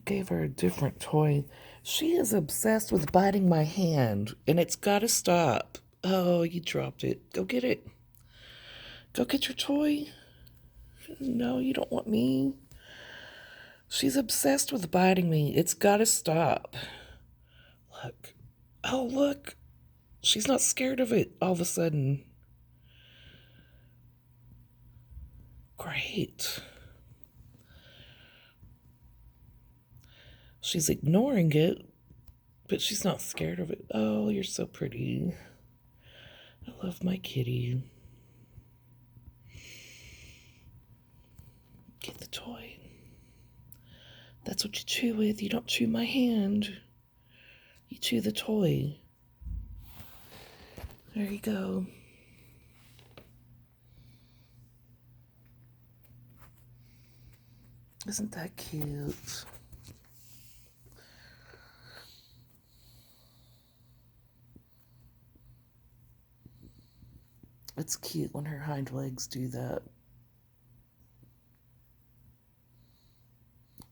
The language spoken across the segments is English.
gave her a different toy. She is obsessed with biting my hand, and it's gotta stop. Oh, you dropped it. Go get it. Go get your toy. No, you don't want me. She's obsessed with biting me. It's gotta stop. Look. Oh, look. She's not scared of it all of a sudden. Great. She's ignoring it, but she's not scared of it. Oh, you're so pretty. I love my kitty. Get the toy. That's what you chew with. You don't chew my hand. You chew the toy. There you go. Isn't that cute? It's cute when her hind legs do that.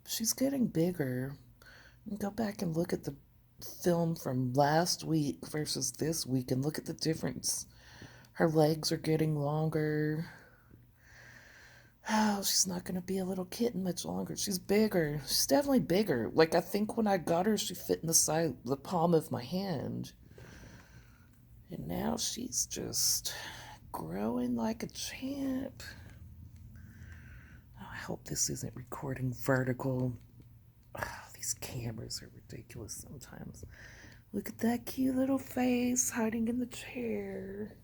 She's getting bigger. Go back and look at the film from last week versus this week and look at the difference. Her legs are getting longer. Oh, she's not going to be a little kitten much longer. She's bigger. She's definitely bigger. Like, I think when I got her, she fit in the palm of my hand. And now she's just growing like a champ. Oh, I hope this isn't recording vertical. Oh, these cameras are ridiculous sometimes. Look at that cute little face hiding in the chair.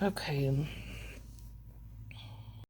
Okay.